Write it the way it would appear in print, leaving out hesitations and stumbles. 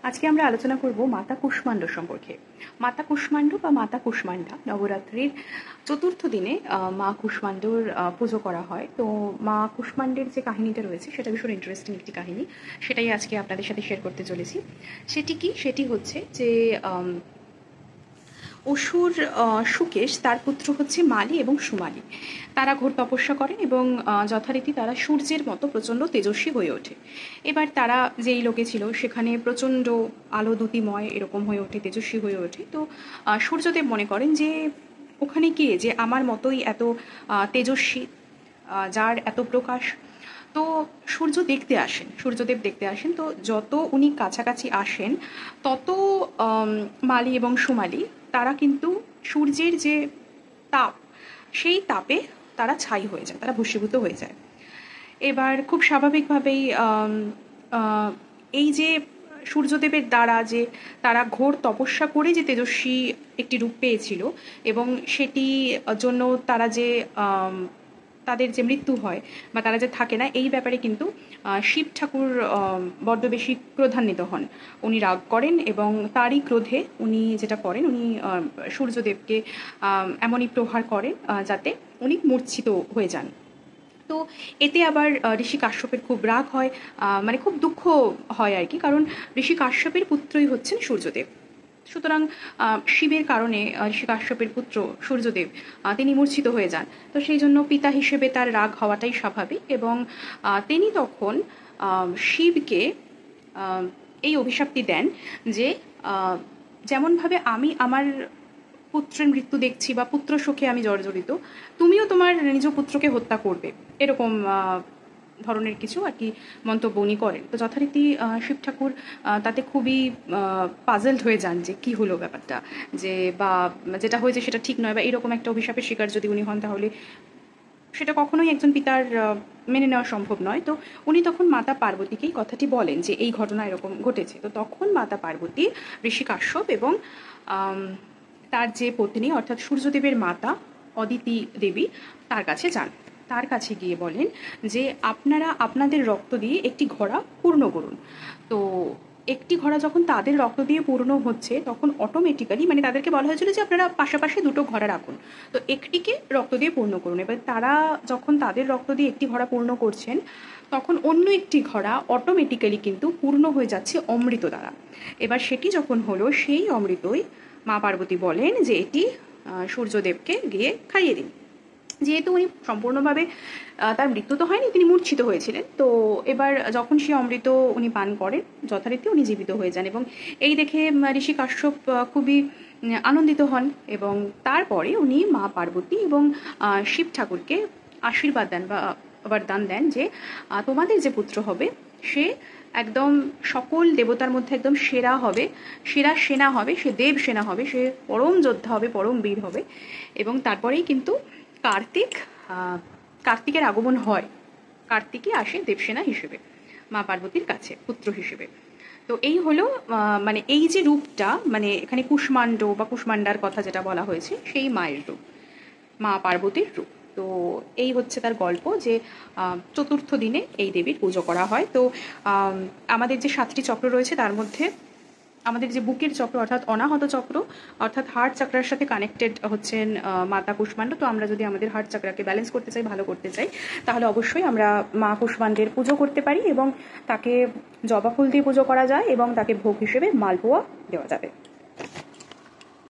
আজকে আমরা আলোচনা করব মাতা কুষ্মাণ্ড সম্পর্কে। মাতা কুষ্মাণ্ড বা মাতা কুষ্মাণ্ডা নবরাত্রির চতুর্থ দিনে মা কুষ্মাণ্ডর পুজো করা হয়। তো মা কুষ্মাণ্ডের যে কাহিনীটা রয়েছে সেটা ভীষণ ইন্টারেস্টিং একটি কাহিনী, সেটাই আজকে আপনাদের সাথে শেয়ার করতে চলেছি। সেটি হচ্ছে যে অসুর সুকেশ, তার পুত্র হচ্ছে মালি এবং সুমালি। তারা ঘোর তপস্যা করেন এবং যথারীতি তারা সূর্যের মতো প্রচণ্ড তেজস্বী হয়ে ওঠে। এবার তারা যেই লোকে ছিল সেখানে প্রচণ্ড আলো দ্যুতিময় এরকম হয়ে ওঠে, তেজস্বী হয়ে ওঠে। তো সূর্যদেব মনে করেন যে ওখানে কে যে আমার মতোই এত তেজস্বী, যার এত প্রকাশ। তো সূর্যদেব দেখতে আসেন। তো যত উনি কাছাকাছি আসেন তত মালি এবং সুমালি তারা কিন্তু সূর্যের যে তাপ, সেই তাপে তারা ছাই হয়ে যায়, তারা ভস্মীভূত হয়ে যায়। এবার খুব স্বাভাবিকভাবেই এই যে সূর্যদেবের দ্বারা যে তারা ঘোর তপস্যা করে যে তেজস্বী একটি রূপ পেয়েছিল এবং সেটি জন্য তারা যে তাদের যে মৃত্যু হয় বা তারা যে থাকে না, এই ব্যাপারে কিন্তু শিব ঠাকুর বড্ড বেশি ক্রোধান্বিত হন। উনি রাগ করেন এবং তারই ক্রোধে উনি যেটা করেন, উনি সূর্যদেবকে এমনই প্রহার করেন যাতে উনি মূর্ছিত হয়ে যান। তো এতে আবার ঋষি কাশ্যপের খুব রাগ হয়, মানে খুব দুঃখ হয় আর কি, কারণ ঋষি কাশ্যপের পুত্রই হচ্ছেন সূর্যদেব। সুতরাং শিবের কারণে ঋষি কাশ্যপের পুত্র সূর্যদেব তিনি মূর্ছিত হয়ে যান। তো সেই জন্য পিতা হিসেবে তার রাগ হওয়াটাই স্বাভাবিক এবং তিনি তখন শিবকে এই অভিশাপটি দেন যে যেমনভাবে আমি আমার পুত্রের মৃত্যু দেখছি বা পুত্র শোকে আমি জর্জরিত, তুমিও তোমার নিজ পুত্রকে হত্যা করবে, এরকম ধরনের কিছু আর কি মন্তব্য উনি করেন। তো যথারীতি শিব ঠাকুর তাতে খুবই পাজলড হয়ে যান যে কি হলো ব্যাপারটা, যে বা যেটা হয়েছে সেটা ঠিক নয়, বা এরকম একটা অভিশাপের শিকার যদি উনি হন তাহলে সেটা কখনোই একজন পিতার মেনে নেওয়া সম্ভব নয়। তো উনি তখন মাতা পার্বতীকেই কথাটি বলেন যে এই ঘটনা এরকম ঘটেছে। তো তখন মাতা পার্বতী ঋষি কাশ্যপ এবং তার যে পত্নী অর্থাৎ সূর্যদেবের মাতা অদিতি দেবী তার কাছে যান। তার কাছে গিয়ে বলেন যে আপনারা আপনাদের রক্ত দিয়ে একটি ঘোড়া পূর্ণ করুন। তো একটি ঘোড়া যখন তাদের রক্ত দিয়ে পূর্ণ হচ্ছে তখন অটোমেটিক্যালি, মানে তাদেরকে বলা হয়েছিল যে আপনারা পাশাপাশি দুটো ঘোড়া রাখুন, তো একটিকে রক্ত দিয়ে পূর্ণ করুন। এবার তারা যখন তাদের রক্ত দিয়ে একটি ঘোড়া পূর্ণ করছেন তখন অন্য একটি ঘোড়া অটোমেটিক্যালি কিন্তু পূর্ণ হয়ে যাচ্ছে অমৃত দ্বারা। এবার সেটি যখন হলো, সেই অমৃতই মা পার্বতী বলেন যে এটি সূর্যদেবকে গিয়ে খাইয়ে দিন। যেহেতু উনি সম্পূর্ণভাবে তার মৃত্যু তো হয়নি, তিনি মূর্ছিত হয়েছিলেন। তো এবার যখন সে অমৃত উনি পান করেন যথারীতি উনি জীবিত হয়ে যান এবং এই দেখে ঋষি কাশ্যপ খুবই আনন্দিত হন এবং তারপরে উনি মা পার্বতী এবং শিব ঠাকুরকে আশীর্বাদ দেন বা বরদান দেন যে তোমাদের যে পুত্র হবে সে একদম সকল দেবতার মধ্যে একদম সেরা হবে, সেরা সেনা হবে, সে দেব সেনা হবে, সে পরম যোদ্ধা হবে, পরম বীর হবে। এবং তারপরেই কিন্তু কার্তিকের আগমন হয়। কার্তিকই আসে দেবসেনা হিসেবে মা পার্বতীর কাছে পুত্র হিসেবে। তো এই হলো মানে এই যে রূপটা, মানে এখানে কুষ্মাণ্ড বা কুষ্মাণ্ডার কথা যেটা বলা হয়েছে সেই মায়ের রূপ, মা পার্বতীর রূপ। তো এই হচ্ছে তার গল্প যে চতুর্থ দিনে এই দেবীর পুজো করা হয়। তো আমাদের যে 7টি চক্র রয়েছে তার মধ্যে আমাদের যে বুকের চক্র অর্থাৎ অনাহত চক্র অর্থাৎ হার্ট চক্রার সাথে কানেক্টেড হচ্ছেন মাতা কুষ্মাণ্ড। তো আমরা যদি আমাদের হার্ট চক্রাকে ব্যালেন্স করতে চাই, ভালো করতে চাই, তাহলে অবশ্যই আমরা মা কুষ্মাণ্ডের পুজো করতে পারি এবং তাকে জবা ফুল দিয়ে পুজো করা যায় এবং তাকে ভোগ হিসেবে মালপোয়া দেওয়া যাবে।